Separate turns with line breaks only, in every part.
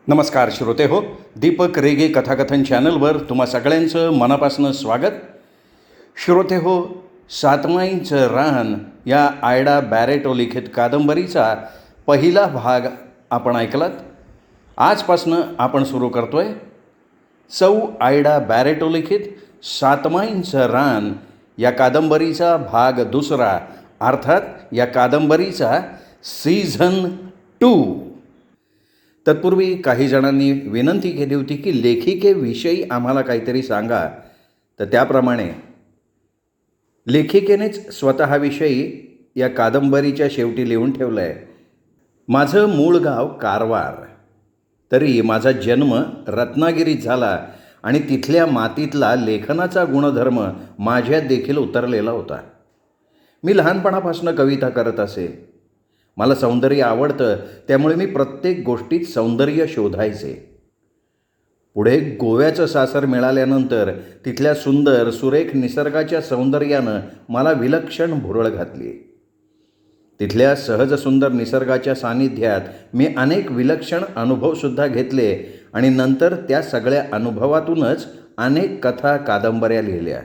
नमस्कार श्रोते हो, दीपक रेगे कथाकथन चॅनलवर तुम्हा सगळ्यांचं मनापासून स्वागत. श्रोते हो, सातमाईंचं रान या आयडा बॅरेटो लिखित कादंबरीचा पहिला भाग आपण ऐकलात. आजपासनं आपण सुरू करतो आहे सौ आयडा बॅरेटो लिखित सातमाईंचं रान या कादंबरीचा भाग दुसरा, अर्थात या कादंबरीचा सीझन 2. तत्पूर्वी काही जणांनी विनंती केली होती की लेखिकेविषयी आम्हाला काहीतरी सांगा. तर त्याप्रमाणे लेखिकेनेच स्वतःविषयी या कादंबरीच्या शेवटी लिहून ठेवलं आहे. माझं मूळ गाव कारवार, तरी माझा जन्म रत्नागिरीत झाला आणि तिथल्या मातीतला लेखनाचा गुणधर्म माझ्यात देखील उतरलेला होता. मी लहानपणापासून कविता करत असे. मला सौंदर्य आवडतं, त्यामुळे मी प्रत्येक गोष्टीत सौंदर्य शोधायचे. पुढे गोव्याचं सासर मिळाल्यानंतर तिथल्या सुंदर सुरेख निसर्गाच्या सौंदर्यानं मला विलक्षण भुरळ घातली. तिथल्या सहज सुंदर निसर्गाच्या सानिध्यात मी अनेक विलक्षण अनुभवसुद्धा घेतले आणि नंतर त्या सगळ्या अनुभवातूनच अनेक कथा कादंबऱ्या लिहिल्या.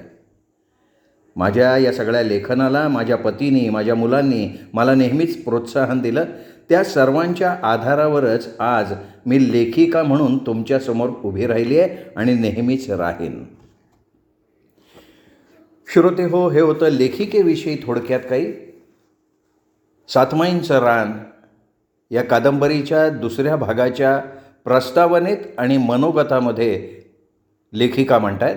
माझ्या या सगळ्या लेखनाला माझ्या पतीने, माझ्या मुलांनी मला नेहमीच प्रोत्साहन दिलं. त्या सर्वांच्या आधारावरच आज मी लेखिका म्हणून तुमच्यासमोर उभी राहिली आहे आणि नेहमीच राहीन. श्रोते हो, हे होतं लेखिकेविषयी थोडक्यात काही. सातमाईंचं रान या कादंबरीच्या दुसऱ्या भागाच्या प्रस्तावनेत आणि मनोगतामध्ये लेखिका म्हणतायत,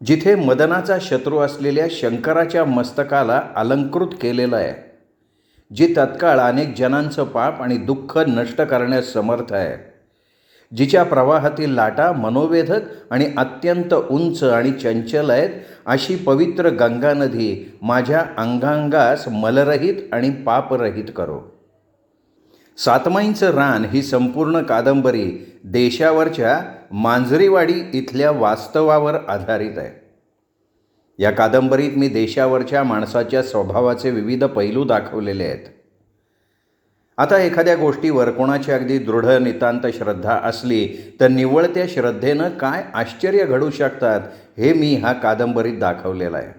जिथे मदनाचा शत्रू असलेल्या शंकराच्या मस्तकाला अलंकृत केलेलं आहे, जी तत्काळ अनेक जनांचं पाप आणि दुःख नष्ट करण्यास समर्थ आहे, जिच्या प्रवाहातील लाटा मनोवेधक आणि अत्यंत उंच आणि चंचल आहेत, अशी पवित्र गंगा नदी माझ्या अंगांगास मलरहित आणि पापरहित करो. सातमाईंचं रान ही संपूर्ण कादंबरी देशावरच्या मांजरीवाडी इथल्या वास्तवावर आधारित आहे. या कादंबरीत मी देशावरच्या माणसाच्या स्वभावाचे विविध पैलू दाखवलेले आहेत. आता एखाद्या गोष्टीवर कोणाची अगदी दृढ नितांत श्रद्धा असली तर निव्वळ त्या श्रद्धेनं काय आश्चर्य घडू शकतात हे मी ह्या कादंबरीत दाखवलेलं आहे.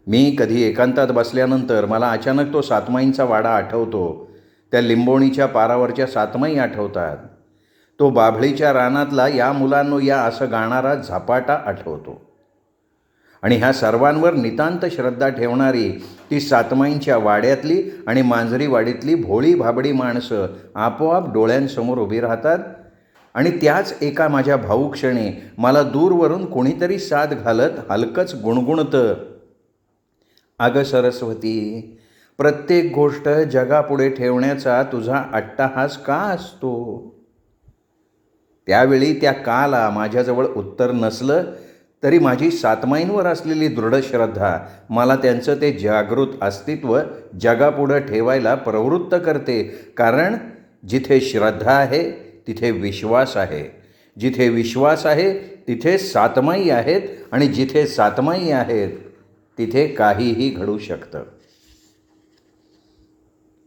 मी कधी एकांतात बसल्यानंतर मला अचानक तो सातमाईंचा वाडा आठवतो. त्या लिंबोणीच्या पारावरच्या सातमाई आठवतात. तो बाभळीच्या रानातला या मुलांनो या असं गाणारा झपाटा आठवतो. आणि ह्या सर्वांवर नितांत श्रद्धा ठेवणारी ती सातमाईंच्या वाड्यातली आणि मांजरीवाडीतली भोळी भाबडी माणसं आपोआप डोळ्यांसमोर उभी राहतात. आणि त्याच एका माझ्या भाऊक्षणी मला दूरवरून कोणीतरी साद घालत हलकंच गुणगुणतं, अगं सरस्वती, प्रत्येक गोष्ट जगापुढे ठेवण्याचा तुझा अट्टाहास का असतो? त्यावेळी त्या काला माझ्याजवळ उत्तर नसलं तरी माझी सातमाईंवर असलेली दृढ श्रद्धा मला त्यांचं ते जागृत अस्तित्व जगापुढं ठेवायला प्रवृत्त करते. कारण जिथे श्रद्धा आहे तिथे विश्वास आहे, जिथे विश्वास आहे तिथे सातमाई आहेत आणि जिथे सातमाई आहेत तिथे काहीही घडू शकतं.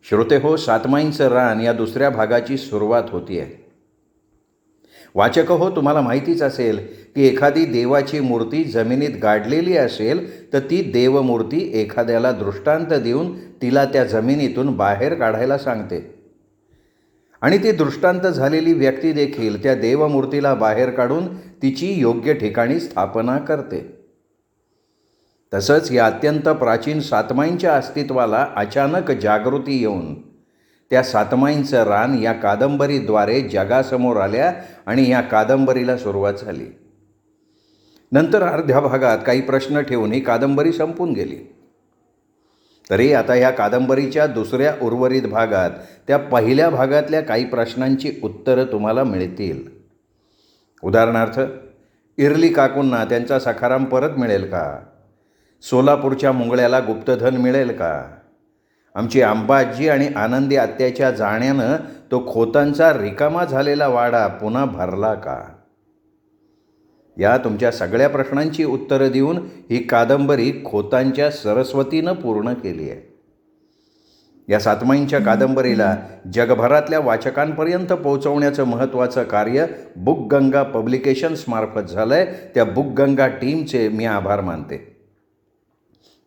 श्रोते हो, सातमाईंचं रान या दुसऱ्या भागाची सुरुवात होती आहे. वाचक हो, तुम्हाला माहितीच असेल की एखादी देवाची मूर्ती जमिनीत गाडलेली असेल तर ती देवमूर्ती एखाद्याला दृष्टांत देऊन तिला त्या जमिनीतून बाहेर काढायला सांगते. आणि ती दृष्टांत झालेली व्यक्ती देखील त्या देवमूर्तीला बाहेर काढून तिची योग्य ठिकाणी स्थापना करते. तसंच या अत्यंत प्राचीन सातमाईंच्या अस्तित्वाला अचानक जागृती येऊन त्या सातमाईंचं रान या कादंबरीद्वारे जगासमोर आल्या आणि या कादंबरीला सुरुवात झाली. नंतर अर्ध्या भागात काही प्रश्न ठेवून ही कादंबरी संपून गेली. तरी आता ह्या कादंबरीच्या दुसऱ्या उर्वरित भागात त्या पहिल्या भागातल्या काही प्रश्नांची उत्तरं तुम्हाला मिळतील. उदाहरणार्थ, इरली काकूंना त्यांचा सखाराम परत मिळेल का? सोलापूरच्या मुंगळ्याला गुप्तधन मिळेल का? आमची आंबाजी आणि आनंदी आत्याच्या जाण्यानं तो खोतांचा रिकामा झालेला वाडा पुन्हा भरला का? या तुमच्या सगळ्या प्रश्नांची उत्तरं देऊन ही कादंबरी खोतांच्या सरस्वतीनं पूर्ण केली आहे. या सातमाईंच्या कादंबरीला जगभरातल्या वाचकांपर्यंत पोहोचवण्याचं महत्त्वाचं कार्य बुकगंगा पब्लिकेशन्समार्फत झालं आहे. त्या बुकगंगा टीमचे मी आभार मानते.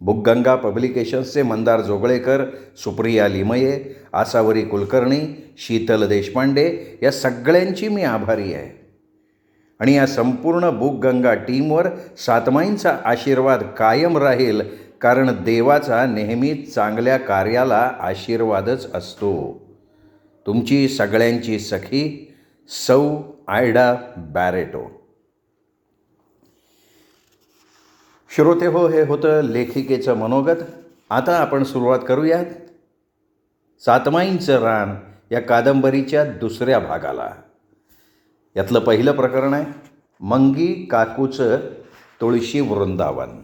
बुकगंगा पब्लिकेशन्सचे मंदार जोगळेकर, सुप्रिया लिमये, आसावरी कुलकर्णी, शीतल देशपांडे या सगळ्यांची मी आभारी आहे. आणि या संपूर्ण बुकगंगा टीमवर सातमाईंचा आशीर्वाद कायम राहील, कारण देवाचा नेहमीच चांगल्या कार्याला आशीर्वादच असतो. तुमची सगळ्यांची सखी सौ आयडा बॅरेटो. श्रोते हो, हे होतं लेखिकेचं मनोगत. आता आपण सुरुवात करूयात सातमाईंचं रान या कादंबरीच्या दुसऱ्या भागाला. यातलं पहिलं प्रकरण आहे मंगी काकूचं तुळशी वृंदावन.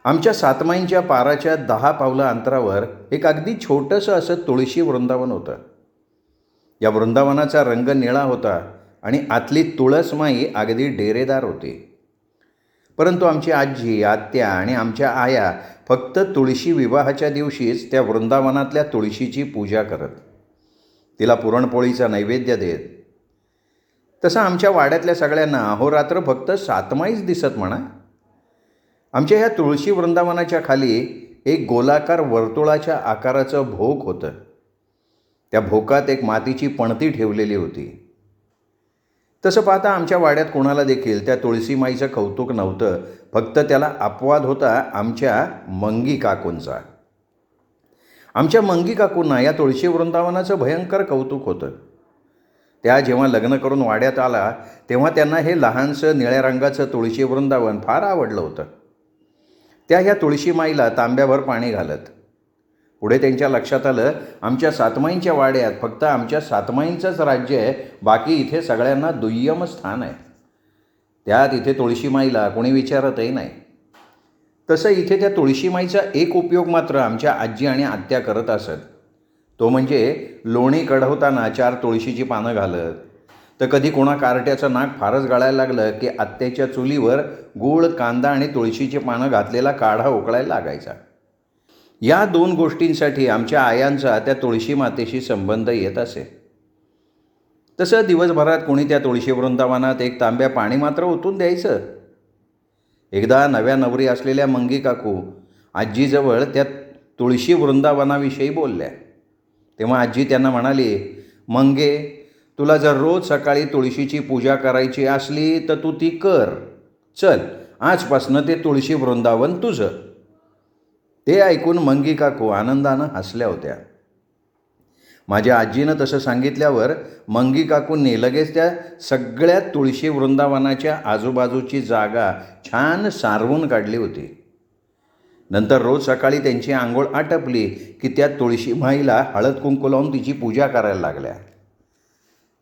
आमच्या सातमाईंच्या पाराच्या 10 पावलं अंतरावर एक अगदी छोटंसं असं तुळशी वृंदावन होतं. या वृंदावनाचा रंग निळा होता आणि आतली तुळसमाई अगदी डेरेदार होती. परंतु आमची आजी, आत्या आणि आमच्या आया फक्त तुळशी विवाहाच्या दिवशीच त्या वृंदावनातल्या तुळशीची पूजा करत, तिला पुरणपोळीचा नैवेद्य देत. तसं आमच्या वाड्यातल्या सगळ्यांना अहोरात्र फक्त सातमाईच दिसत म्हणा. आमच्या ह्या तुळशी वृंदावनाच्या खाली एक गोलाकार वर्तुळाच्या आकाराचं भोक होतं. त्या भोकात एक मातीची पणती ठेवलेली होती. तसं पाहता आमच्या वाड्यात कोणाला देखील त्या तुळशीमाईचं कौतुक नव्हतं. फक्त त्याला अपवाद होता आमच्या मंगी काकूंचा. आमच्या मंगी काकूंना या तुळशी वृंदावनाचं भयंकर कौतुक होतं. त्या जेव्हा लग्न करून वाड्यात आला तेव्हा त्यांना हे लहानसं निळ्या रंगाचं तुळशी वृंदावन फार आवडलं होतं. त्या ह्या तुळशीमाईला तांब्याभर पाणी घालत. पुढे त्यांच्या लक्षात आलं आमच्या सातमाईंच्या वाड्यात फक्त आमच्या सातमाईंचंच राज्य आहे, बाकी इथे सगळ्यांना दुय्यम स्थान आहे. त्यात इथे तुळशीमाईला कोणी विचारतही नाही. तसं इथे त्या तुळशीमाईचा एक उपयोग मात्र आमच्या आजी आणि आत्या करत असत. तो म्हणजे लोणी कढवताना 4 तुळशीची पानं घालत. तर कधी कोणा कार्ट्याचं नाक फारच गळायला लागलं की आत्याच्या चुलीवर गूळ, कांदा आणि तुळशीची पानं घातलेला काढा उकळायला लागायचा. या 2 गोष्टींसाठी आमच्या आयांचा त्या तुळशी मातेशी संबंध येत असे. तसं दिवसभरात कोणी त्या तुळशी वृंदावनात एक तांब्या पाणी मात्र ओतून द्यायचं. एकदा नव्या नवरी असलेल्या मंगी काकू आजीजवळ त्या तुळशी वृंदावनाविषयी बोलल्या. तेव्हा आजी त्यांना म्हणाली, मंगे, तुला जर रोज सकाळी तुळशीची पूजा करायची असली तर तू ती कर. चल, आजपासनं ते तुळशी वृंदावन तुझं. ते ऐकून मंगी काकू आनंदानं हसल्या होत्या. माझ्या आजीनं तसं सांगितल्यावर मंगी काकूंनी लगेच त्या सगळ्या तुळशी वृंदावनाच्या आजूबाजूची जागा छान सारवून काढली होती. नंतर रोज सकाळी त्यांची आंघोळ आटपली की त्या तुळशी माईला हळद कुंकू लावून तिची पूजा करायला लागल्या.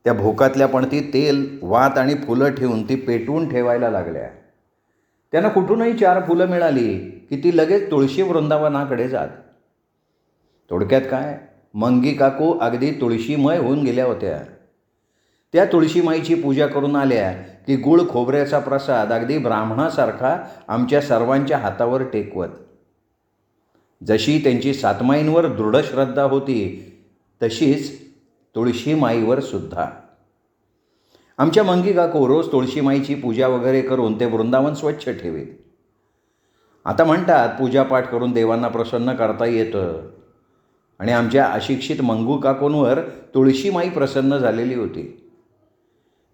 त्या भोकातल्या पणतीत तेल, वात आणि फुलं ठेवून ती पेटवून ठेवायला लागल्या. त्यांना कुठूनही 4 फुलं मिळाली की ती लगेच तुळशी वृंदावनाकडे जात. थोडक्यात काय, मंगी काकू अगदी तुळशीमय होऊन गेल्या होत्या. त्या तुळशीमाईची पूजा करून आल्या की गुळ खोबऱ्याचा प्रसाद अगदी ब्राह्मणासारखा आमच्या सर्वांच्या हातावर टेकवत. जशी त्यांची सातमाईंवर दृढ श्रद्धा होती तशीच तुळशीमाईवर सुद्धा. आमच्या मंगी काकू रोज तुळशीमाईची पूजा वगैरे करून ते वृंदावन स्वच्छ ठेवीत. आता म्हणतात पूजापाठ करून देवांना प्रसन्न करता येतं, आणि आमच्या अशिक्षित मंगू काकूंवर तुळशीमाई प्रसन्न झालेली होती.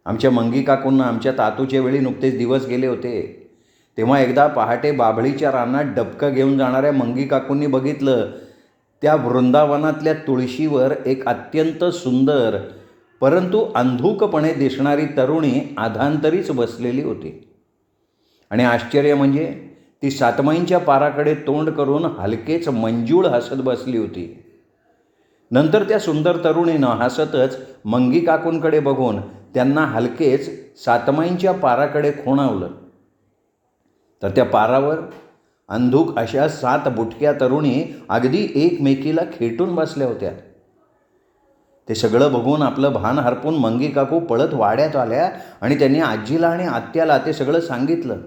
आमच्या मंगी काकूंना आमच्या तातूच्या वेळी नुकतेच दिवस गेले होते. तेव्हा एकदा पहाटे बाभळीच्या रानात डबकं घेऊन जाणाऱ्या मंगी काकूंनी बघितलं त्या वृंदावनातल्या तुळशीवर एक अत्यंत सुंदर परंतु अंधुकपणे दिसणारी तरुणी आधांतरीच बसलेली होती. आणि आश्चर्य म्हणजे ती सातमाईंच्या पाराकडे तोंड करून हलकेच मंजूळ हसत बसली होती. नंतर त्या सुंदर तरुणीनं हसतच मंगी काकूंकडे बघून त्यांना हलकेच सातमाईंच्या पाराकडे खुणावलं. तर त्या पारावर अंधुक अशा 7 बुटक्या तरुणी अगदी एकमेकीला खेटून बसल्या होत्या. ते सगळं बघून आपलं भान हरपून मंगी काकू पळत वाड्यात आल्या आणि त्यांनी आजीला आणि आत्याला ते सगळं सांगितलं.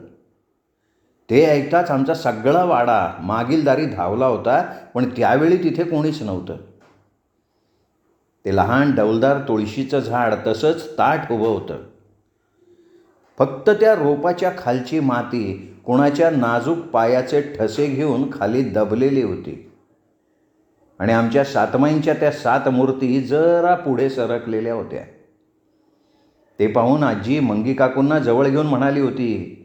ते ऐकताच आमचा सगळा वाडा मागील दारी धावला होता, पण त्यावेळी तिथे कोणीच नव्हतं. ते लहान डौलदार तुळशीचं झाड तसंच ताठ उभं होतं. फक्त त्या रोपाच्या खालची माती कोणाच्या नाजूक पायाचे ठसे घेऊन खाली दबलेली होती आणि आमच्या सातमाईंच्या त्या 7 मूर्ती जरा पुढे सरकलेल्या होत्या. ते पाहून आजी मंगी काकूंना जवळ घेऊन म्हणाली होती,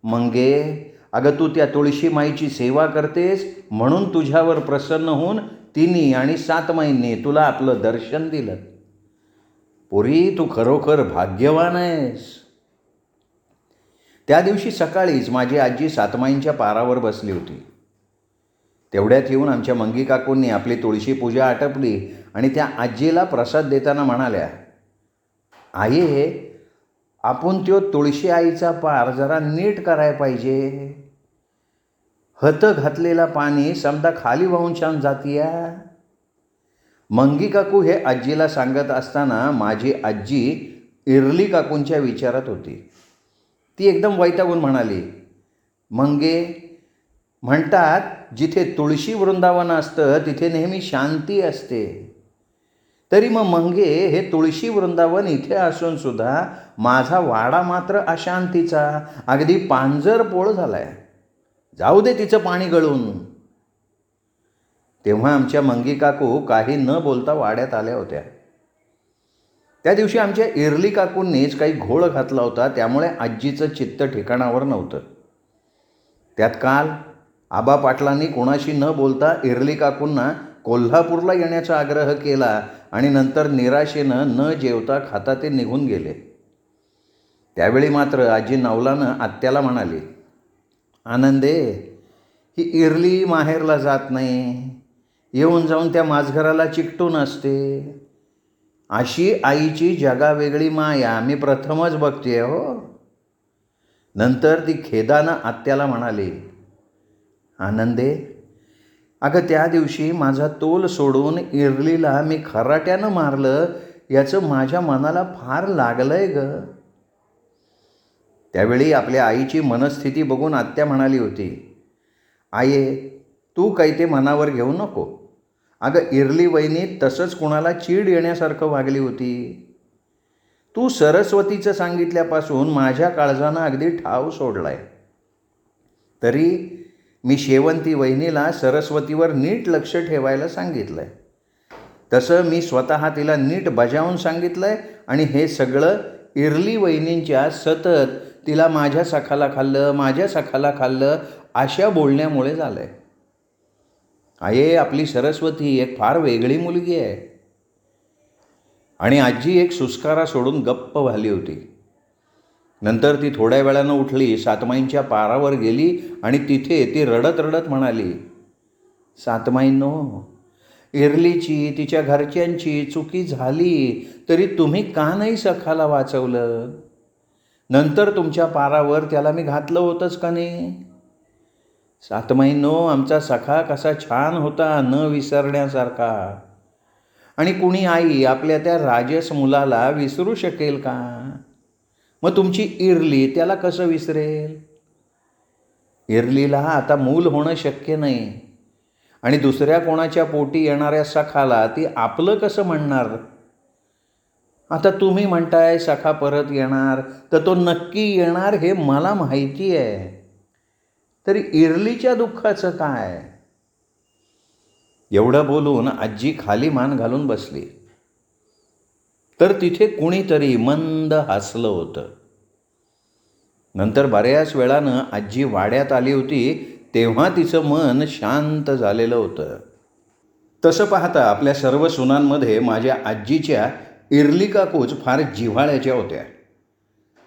"मंगे, अगं तू त्या तुळशी माईची सेवा करतेस म्हणून तुझ्यावर प्रसन्न होऊन तिन्ही आणि सातमाईंनी तुला आपलं दर्शन दिलं. पोरी, तू खरोखर भाग्यवान आहेस." त्या दिवशी सकाळीच माझी आजी सातमाईंच्या पारावर बसली होती. तेवढ्यात येऊन आमच्या मंगी काकूंनी आपली तुळशी पूजा आटपली आणि त्या आजीला प्रसाद देताना म्हणाल्या, "आये, आपण त्यो तुळशी आईचा पार जरा नीट करायला पाहिजे. हत घातलेला पाणी समजा खाली वाहून छान जातीया." मंगी काकू हे आजीला सांगत असताना माझी आजी इरली काकूंच्या विचारात होती. ती एकदम वैतागून म्हणाली, "मंगे, म्हणतात जिथे तुळशी वृंदावन असतं तिथे नेहमी शांती असते. तरी मग मंगे, हे तुळशी वृंदावन इथे असून सुद्धा माझा वाडा मात्र अशांतीचा, अगदी पांजरपोळ झालाय. जाऊ दे तिचं पाणी गळून." तेव्हा आमच्या मंगी काकू काही न बोलता वाड्यात आल्या होत्या. त्या दिवशी आमच्या इरली काकूंनीच काही घोळ घातला होता, त्यामुळे आजीचं चित्त ठिकाणावर नव्हतं. त्यात काल आबा पाटलांनी कोणाशी न बोलता इरली काकूंना कोल्हापूरला येण्याचा आग्रह केला आणि नंतर निराशेनं न जेवता खाता ते निघून गेले. त्यावेळी मात्र आजी नवलानं आत्याला म्हणाली, "आनंदे, ही इरली माहेरला जात नाही, येऊन जाऊन त्या माझघराला चिकटून असते. अशी आईची जगावेगळी माया मी प्रथमच बघतेय हो." नंतर ती खेदानं आत्याला म्हणाली, "आनंदे, अगं त्या दिवशी माझा तोल सोडून इरलीला मी खराट्यानं मारलं याचं माझ्या मनाला फार लागलंय ग." त्यावेळी आपल्या आईची मनस्थिती बघून आत्या म्हणाली होती, "आये, तू काही ते मनावर घेऊ नको. अगं इरली वहिनी तसंच कुणाला चीड येण्यासारखं वागली होती. तू सरस्वतीचं सांगितल्यापासून माझ्या काळजानं अगदी ठाव सोडलाय. तरी मी शेवंती वहिनीला सरस्वतीवर नीट लक्ष ठेवायला सांगितलंय. तसं मी स्वतः तिला नीट बजावून सांगितलंय आणि हे सगळं इरली वहिनींच्या सतत तिला माझ्या सखाला खाल्लं, माझ्या सखाला खाल्लं अशा बोलण्यामुळे झालं आहे. आये, आपली सरस्वती एक फार वेगळी मुलगी आहे." आणि आजी एक सुस्कारा सोडून गप्प झाली होती. नंतर ती थोड्या वेळानं उठली, सातमाईंच्या पारावर गेली आणि तिथे ती रडत रडत म्हणाली, "सातमाईंनो, इरलीची, तिच्या घरच्यांची चुकी झाली तरी तुम्ही का नाही सखाला वाचवलं? नंतर तुमच्या पारावर त्याला मी घातलं होतंच का नाही? सातमाईंनो, आमचा सखा कसा छान होता, न विसरण्यासारखा. आणि कुणी आई आपल्या त्या राजस मुलाला विसरू शकेल का? मग तुमची इरली त्याला कसं विसरेल? इरलीला आता मूल होणं शक्य नाही आणि दुसऱ्या कोणाच्या पोटी येणाऱ्या सखाला ती आपलं कसं म्हणणार? आता तुम्ही म्हणताय सखा परत येणार, तर तो नक्की येणार हे मला माहिती आहे. तरी इरलीच्या दुःखाचं काय?" एवढं बोलून आजी खाली मान घालून बसली. तर तिथे कुणीतरी मंद हसलं होतं. नंतर बऱ्याच वेळानं आजी वाड्यात आली होती, तेव्हा तिचं मन शांत झालेलं होतं. तसं पाहता आपल्या सर्व सुनांमध्ये माझ्या आजीच्या इरली काकूच फार जिव्हाळ्याच्या होत्या.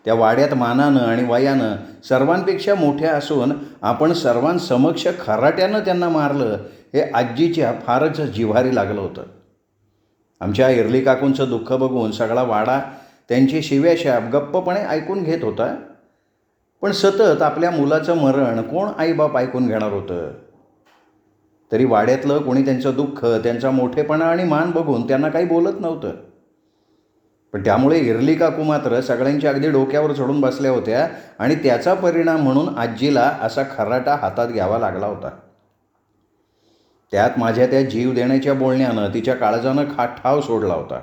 त्या वाड्यात मानानं आणि वयानं सर्वांपेक्षा मोठ्या असून आपण सर्वांसमक्ष खराट्यानं त्यांना मारलं हे आजीच्या फारच जिव्हारी लागलं होतं. आमच्या इरली काकूंचं दुःख बघून सगळा वाडा त्यांची शिव्याशाप गप्पपणे ऐकून घेत होता. पण सतत आपल्या मुलाचं मरण कोण आईबाप ऐकून घेणार होतं? तरी वाड्यातलं कोणी त्यांचं दुःख, त्यांचा मोठेपणा आणि मान बघून त्यांना काही बोलत नव्हतं. पण त्यामुळे इरली काकू मात्र सगळ्यांच्या अगदी डोक्यावर चढून बसल्या होत्या आणि त्याचा परिणाम म्हणून आजीला असा खर्राटा हातात घ्यावा लागला होता. त्यात माझ्या त्या जीव देण्याच्या बोलण्यानं तिच्या काळजानं ठाव सोडला होता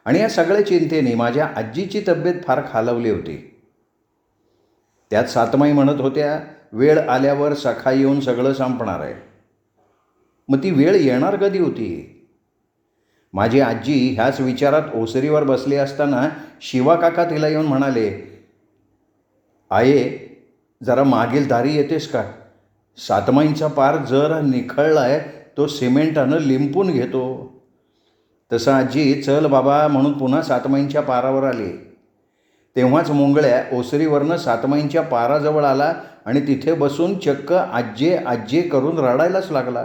आणि या सगळ्या चिंतेने माझ्या आजीची तब्येत फार खालावली होती. त्यात सातमाई म्हणत होत्या, वेळ आल्यावर सखा येऊन सगळं संपणार आहे. मग ती वेळ येणार कधी होती? माझी आजी ह्याच विचारात ओसरीवर बसली असताना शिवा काका तिला येऊन म्हणाले, आये, जरा मागील दारी येतेस का? सातमाईंचा पार जर निखळलाय तो सिमेंटानं लिंपून घेतो. तसं आजी चल बाबा म्हणून पुन्हा सातमाईंच्या पारावर आली. तेव्हाच मुंगळ्या ओसरीवरनं सातमाईंच्या पाराजवळ आला आणि तिथे बसून चक्क आज्जे आज्जे करून रडायलाच लागला.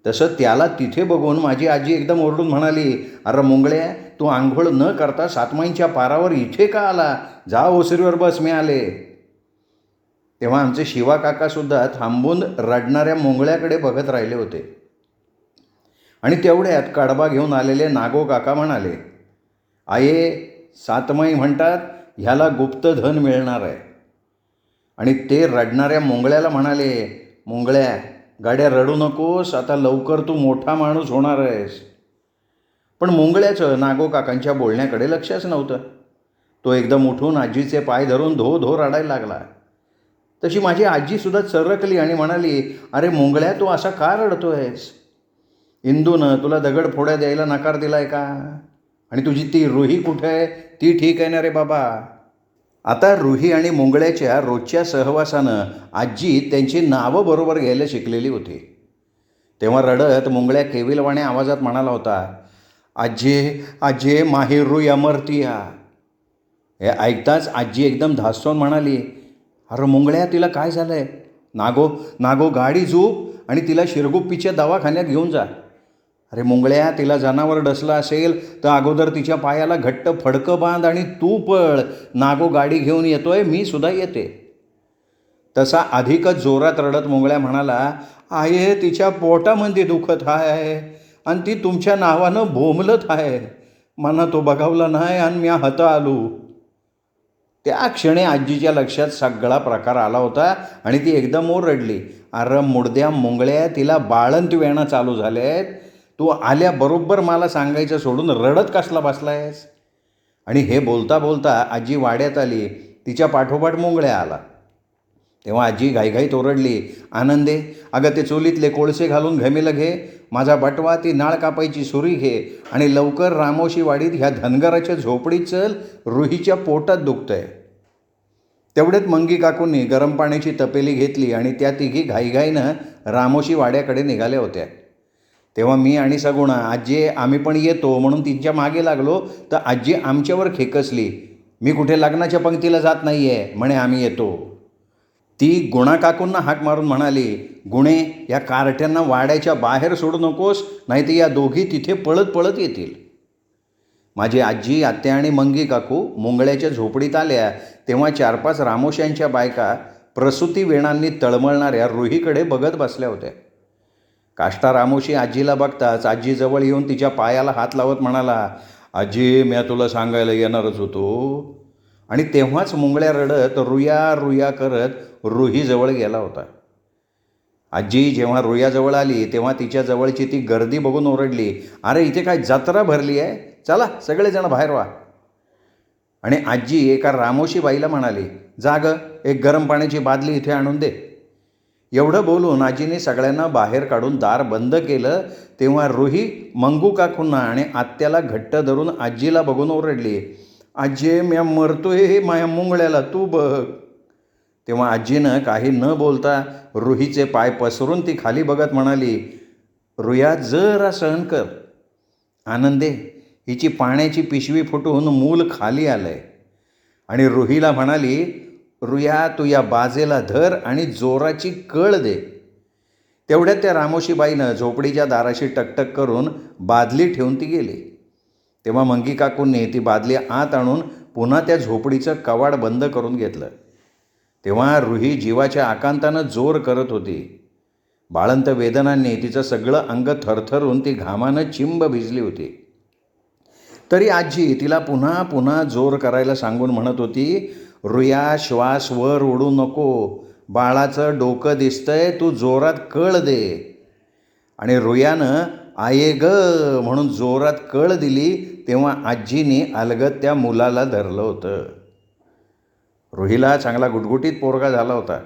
तसं त्याला तिथे बघून माझी आजी एकदम ओरडून म्हणाली, अरे मुंगळ्या, तू आंघोळ न करता सातमाईंच्या पारावर इथे का आला? जा ओसरीवर बस, मी आले. तेव्हा आमचे शिवा काकासुद्धा थांबून रडणाऱ्या मुंगळ्याकडे बघत राहिले होते. आणि तेवढ्यात कडबा घेऊन आलेले नागो काका म्हणाले, आये, सातमाई म्हणतात ह्याला गुप्तधन मिळणार आहे. आणि ते रडणाऱ्या मुंगळ्याला म्हणाले, मुंगळ्या, गाड्या रडू नकोस, आता लवकर तू मोठा माणूस होणार आहेस. पण मुंगळ्याचं नागो काकांच्या बोलण्याकडे लक्षच नव्हतं. तो एकदम उठून आजीचे पाय धरून धो धो रडायला लागला. तशी माझी आजीसुद्धा चरकली आणि म्हणाली, अरे मुंगळ्या, तू असा का रडतोयस? इंदूनं तुला दगड फोड्या द्यायला नकार दिलाय का? आणि तुझी ती रुही कुठे आहे? ती ठीक आहे ना रे बाबा? आता रुही आणि मुंगळ्याच्या रोजच्या सहवासानं आजी त्यांची नावं बरोबर घ्यायला शिकलेली होती. तेव्हा रडत मुंगळ्या केविलवाण्या आवाजात म्हणाला होता, आजे आजे माहिरू अमरतिया. हे ऐकताच आजी एकदम धास्तून म्हणाली, अरे मुंगळ्या, तिला काय झालं आहे? नागो नागो, गाडी झोप आणि तिला शिरगुप्पीच्या दवाखान्यात घेऊन जा. अरे मुंगळ्या, तिला जनावर डसलं असेल तर अगोदर तिच्या पायाला घट्ट फडकं बांध आणि तू पळ. नागो गाडी घेऊन येतोय, मी सुद्धा येते. तसा अधिकच जोरात रडत मुंगळ्या म्हणाला, आहे, तिच्या पोटामध्ये दुखत आहे आणि ती तुमच्या नावानं बोंबलत आहे. मला तो बघावला नाही आणि मी हता आलो. त्या क्षणी आजीच्या लक्षात सगळा प्रकार आला होता आणि ती एकदम ओरडली, अरे मुडद्या मुंगळ्या, तिला बाळंत वेणं चालू झालेत. तू आल्याबरोबर मला सांगायचं सोडून रडत कसला बसलायस? आणि हे बोलता बोलता आजी वाड्यात आली. तिच्या पाठोपाठ मुंगळ्या आला. तेव्हा आजी घाईघाईत ओरडली, आनंदे, अगं ते चुलीतले कोळसे घालून घमेलं घे, माझा बटवा, ती नाळ कापायची सुरी घे आणि लवकर रामोशी वाडीत ह्या धनगराच्या झोपडीत चल, रुहीच्या पोटात दुखतंय. तेवढ्यात मंगी काकूंनी गरम पाण्याची तपेली घेतली आणि त्या तिघी घाईघाईनं रामोशी वाड्याकडे निघाल्या होत्या. तेव्हा मी आणि सगुणा, आजी आम्ही पण येतो म्हणून तिच्या मागे लागलो तर आजी आमच्यावर खेकसली, मी कुठे लग्नाच्या पंक्तीला जात नाही आहे म्हणे, आम्ही येतो. ती गुणा काकूंना हाक मारून म्हणाली, गुणे, या कार्ट्यांना वाड्याच्या बाहेर सोडू नकोस, नाही तर या दोघी तिथे पळत पळत येतील. माझी आजी, आत्या आणि मंगी काकू मुंगळ्याच्या झोपडीत आल्या तेव्हा 4-5 रामोश्यांच्या बायका प्रसूती वेणांनी तळमळणाऱ्या रुहीकडे बघत बसल्या होत्या. काष्टा रामोशी आजीला बघताच आजी जवळ येऊन तिच्या पायाला हात लावत म्हणाला, आजी, मी तुला सांगायला येणारच होतो. आणि तेव्हाच मुंगळ्या रडत रुया रुया करत रुहीजवळ गेला होता. आजी जेव्हा रुयाजवळ आली तेव्हा तिच्या जवळची ती गर्दी बघून ओरडली, अरे इथे काय जत्रा भरली आहे? चला सगळेजण बाहेर व्हा. आणि आजी एका रामोशी बाईला म्हणाली, जा गं, एक गरम पाण्याची बादली इथे आणून दे. एवढं बोलून आजीने सगळ्यांना बाहेर काढून दार बंद केलं. तेव्हा रुही मंगू काकूंना आणि आत्याला घट्ट धरून आजीला बघून ओरडली, आजी, म्या मरतोय, माया मुंगळ्याला तू बघ. तेव्हा आजीनं काही न बोलता रुहीचे पाय पसरून ती खाली बघत म्हणाली, रुया, जरा सहन कर. आनंदे, हिची पाण्याची पिशवी फुटून मूल खाली आलंय. आणि रुहीला म्हणाली, रुया, तू या बाजेला धर आणि जोराची कळ दे. तेवढ्यात त्या रामोशीबाईनं झोपडीच्या दाराशी टकटक करून बादली ठेवून ती गेली. तेव्हा मंगी काकूंनी ती बादली आत आणून पुन्हा त्या झोपडीचं कवाड बंद करून घेतलं. तेव्हा रुही जीवाच्या आकांतानं जोर करत होती. बाळंत वेदनांनी तिचं सगळं अंग थरथरून ती घामानं चिंब भिजली होती. तरी आजी तिला पुन्हा पुन्हा जोर करायला सांगून म्हणत होती, रुया श्वास वर ओढू नको, बाळाचं डोकं दिसतंय, तू जोरात कळ दे. आणि रुयानं आये ग म्हणून जोरात कळ दिली तेव्हा आजीने अलगद त्या मुलाला धरलं होतं. रुहीला चांगला गुटगुटीत पोरगा झाला होता.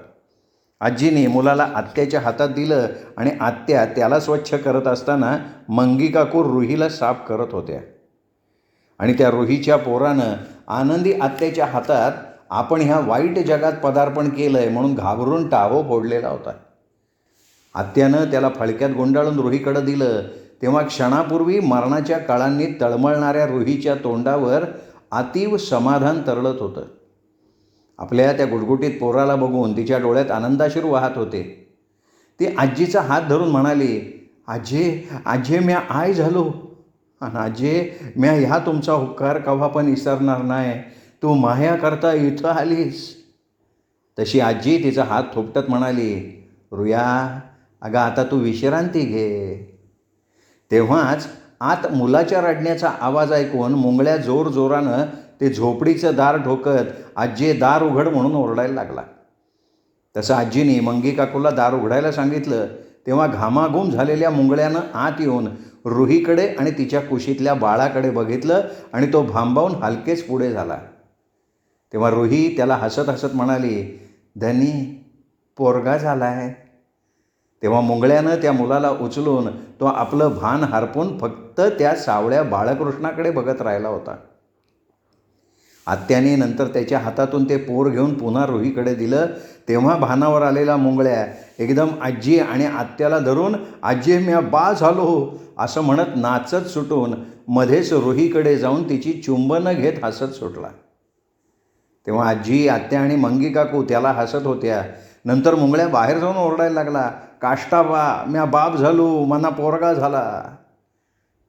आजीने मुलाला आत्याच्या हातात दिलं आणि आत्या त्याला स्वच्छ करत असताना मंगी काकू रुहीला साफ करत होत्या. आणि त्या रुहीच्या पोरानं आनंदी आत्याच्या हातात आपण ह्या वाईट जगात पदार्पण केलं आहे म्हणून घाबरून टाहो फोडलेला होता. आत्यानं त्याला फळक्यात गुंडाळून रुहीकडं दिलं तेव्हा क्षणापूर्वी मरणाच्या काळांनी तळमळणाऱ्या रुहीच्या तोंडावर अतीव समाधान तरळत होतं. आपल्या त्या गुटगुटीत पोराला बघून तिच्या डोळ्यात आनंदाश्रू वाहत होते. ती आजीचा हात धरून म्हणाली, आजे म्या आय झालो आणि आजे म्या ह्या तुमचा उपकार कव्हा पण विसरणार नाही. तू माया करता इथं आलीस. तशी आजी तिचा हात थोपटत म्हणाली, रुया अगं आता तू विश्रांती घे. तेव्हाच आत मुलाच्या रडण्याचा आवाज ऐकून मुंगळ्या जोरजोरानं ते झोपडीचं दार ठोकत आजी दार उघड म्हणून ओरडायला लागला. तसं आजीने मंगी काकूला दार उघडायला सांगितलं तेव्हा घामाघूम झालेल्या मुंगळ्यानं आत येऊन रुहीकडे आणि तिच्या कुशीतल्या बाळाकडे बघितलं आणि तो भांबावून हलकेच पुढे झाला. तेव्हा रुही त्याला हसत हसत म्हणाली, धनी पोरगा झाला आहे. तेव्हा मुंगळ्यानं त्या मुलाला उचलून तो आपलं भान हरपून फक्त त्या सावळ्या बाळकृष्णाकडे बघत राहिला होता. आत्याने नंतर त्याच्या हातातून ते पोर घेऊन पुन्हा रुहीकडे दिलं तेव्हा भानावर आलेला मुंगळ्या एकदम आजी आणि आत्याला धरून आजी म्या बा झालो असं म्हणत नाचत सुटून मध्येच रुहीकडे जाऊन तिची चुंबनं घेत हसत सुटला. तेव्हा आजी आत्या आणि मंगी काकू त्याला हसत होत्या. नंतर मुंगळ्या बाहेर जाऊन ओरडायला लागला, काष्टा बा म्या बाप झालो, मना पोरगा झाला.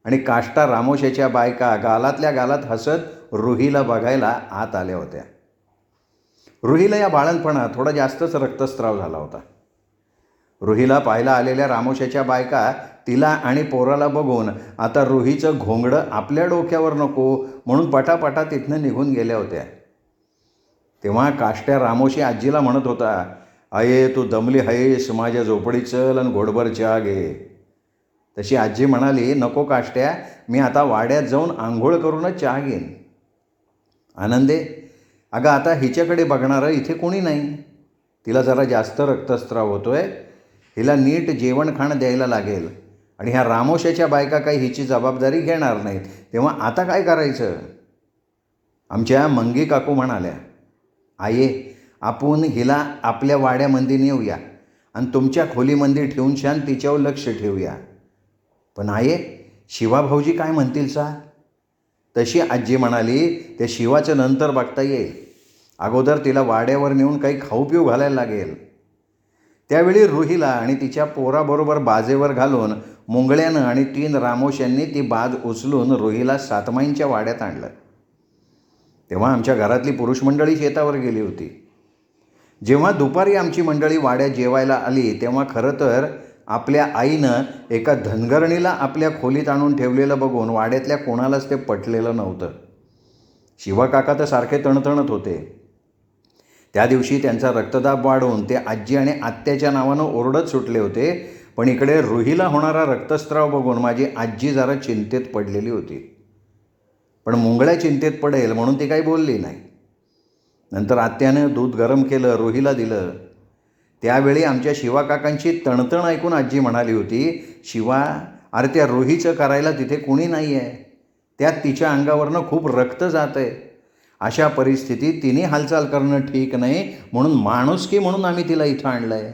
आणि काष्टा रामोशाच्या बायका गालातल्या गालात हसत रुहीला बघायला आत आल्या होत्या. रुहीला या बाळणपणात थोडा जास्तच रक्तस्राव झाला होता. रुहीला पाहायला आलेल्या रामोशाच्या बायका तिला आणि पोराला बघून आता रुहीचं घोंगडं आपल्या डोक्यावर नको म्हणून पटापटा तिथनं निघून गेल्या होत्या. तेव्हा काष्ट्या रामोशी आजीला म्हणत होता, अये तू दमली आहेस, माझ्या झोपडीत चल आणि घोडभर चहा घे. तशी आजी म्हणाली, नको काष्ट्या, मी आता वाड्यात जाऊन आंघोळ करूनच चहा घेईन. आनंदे अगं आता हिच्याकडे बघणारं इथे कोणी नाही. तिला जरा जास्त रक्तस्राव होतोय, हिला नीट जेवण खाणं द्यायला लागेल आणि ह्या रामोशाच्या बायका काही हिची जबाबदारी घेणार नाहीत. तेव्हा आता काय करायचं. आमच्या मंगी काकू म्हणाल्या, आये आपण हिला आपल्या वाड्यामध्ये नेऊया आणि तुमच्या खोलीमध्ये ठेवून छान तिच्यावर लक्ष ठेवूया. पण आये शिवा भाऊजी काय म्हणतील सा. तशी आजी म्हणाली, त्या शिवाचं नंतर बघता येईल, अगोदर तिला वाड्यावर नेऊन काही खाऊ पिऊ घालायला लागेल. त्यावेळी रुहीला आणि तिच्या पोराबरोबर बाजेवर घालून मुंगळ्यानं आणि 3 रामोशांनी ती बाज उचलून रुहीला सातमाईंच्या वाड्यात आणलं. तेव्हा आमच्या घरातली पुरुष मंडळी शेतावर गेली होती. जेव्हा दुपारी आमची मंडळी वाड्यात जेवायला आली तेव्हा खरं तर आपल्या आईनं एका धनगरणीला आपल्या खोलीत आणून ठेवलेलं बघून वाड्यातल्या कोणालाच ते पटलेलं नव्हतं. शिवाकाका तर सारखे तणतणत होते. त्या दिवशी त्यांचा रक्तदाब वाढून ते आजी आणि आत्याच्या नावानं ओरडत सुटले होते. पण इकडे रुहीला होणारा रक्तस्राव बघून माझी आजी जरा चिंतेत पडलेली होती. पण मुंगळ्या चिंतेत पडेल म्हणून ती काही बोलली नाही. नंतर आत्यानं दूध गरम केलं, रुहीला दिलं. त्यावेळी आमच्या शिवाकाकांची तणतण ऐकून आजी म्हणाली होती, शिवा अरे त्या रुहीचं करायला तिथे कुणी नाही आहे, त्यात तिच्या अंगावरनं खूप रक्त जात आहे. अशा परिस्थितीत तिने हालचाल करणं ठीक नाही म्हणून माणुसकी म्हणून आम्ही तिला इथं आणलं आहे.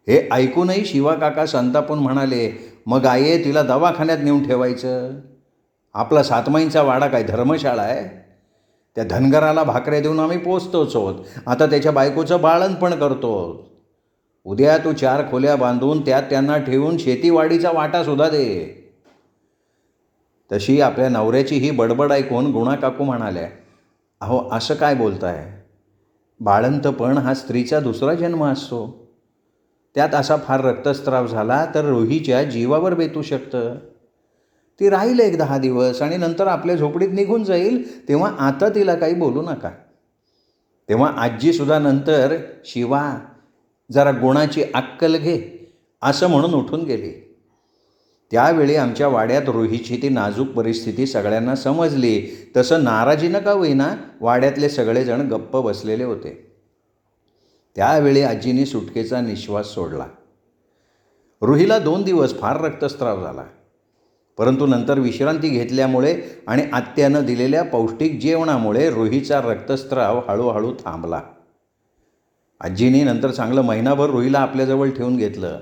हे ऐकूनही शिवाकाका संतापून म्हणाले, मग आये तिला दवाखान्यात नेऊन ठेवायचं. आपला सातमाईंचा वाडा काय धर्मशाळा आहे. त्या धनगराला भाकऱ्या देऊन आम्ही पोचतोच आहोत. आता त्याच्या बायकोचं बाळण पण करतो. उद्या तू 4 खोल्या बांधून त्यात त्यांना ठेवून शेतीवाडीचा वाटासुद्धा दे. तशी आपल्या नवऱ्याची ही बडबड ऐकून गुणा काकू म्हणाल्या, अहो असं काय बोलताय. बाळंतपण हा स्त्रीचा दुसरा जन्म असतो. त्यात असा फार रक्तस्राव झाला तर रुहीच्या जीवावर बेतू शकतं. ती राहील 1-10 दिवस आणि नंतर आपल्या झोपडीत निघून जाईल, तेव्हा आता तिला काही बोलू नका. तेव्हा आजीसुद्धा नंतर, शिवा जरा गुणाची अक्कल घे, असं म्हणून उठून गेली. त्यावेळी आमच्या वाड्यात रुहीची ती नाजूक परिस्थिती सगळ्यांना समजली. तसं नाराजीनं का होईना वाड्यातले सगळेजण गप्प बसलेले होते. त्यावेळी आजीने सुटकेचा निश्वास सोडला. रुहीला 2 दिवस फार रक्तस्राव झाला, परंतु नंतर विश्रांती घेतल्यामुळे आणि आत्यानं दिलेल्या पौष्टिक जेवणामुळे रुहीचा रक्तस्राव हळूहळू थांबला. आजीने नंतर चांगलं महिनाभर रुहीला आपल्याजवळ ठेवून घेतलं.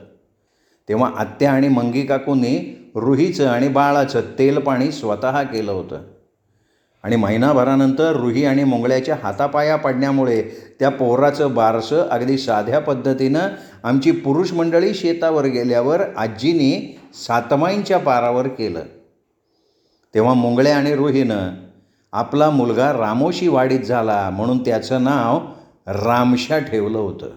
तेव्हा आत्या आणि मंगी काकूंनी रुहीचं आणि बाळाचं तेलपाणी स्वतः केलं होतं आणि महिनाभरानंतर रुही आणि मुंगळ्याच्या हातापाया पडण्यामुळे त्या पोराचं बारसं अगदी साध्या पद्धतीनं आमची पुरुष मंडळी शेतावर गेल्यावर आजीनी सातमाईंच्या पारावर केलं. तेव्हा मुंगळ्या आणि रुहीनं आपला मुलगा रामोशी वाडीत झाला म्हणून त्याचं नाव रामशा ठेवलं होतं.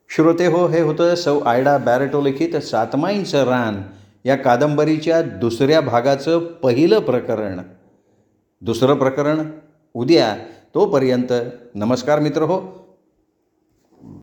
श्रोते हो, हे होतं सौ आयडा बॅरेटो लिखित सातमाईंचं रान या कादंबरीच्या दुसऱ्या भागाचं पहिलं प्रकरण. दुसरं प्रकरण उद्या. तोपर्यंत नमस्कार मित्र हो.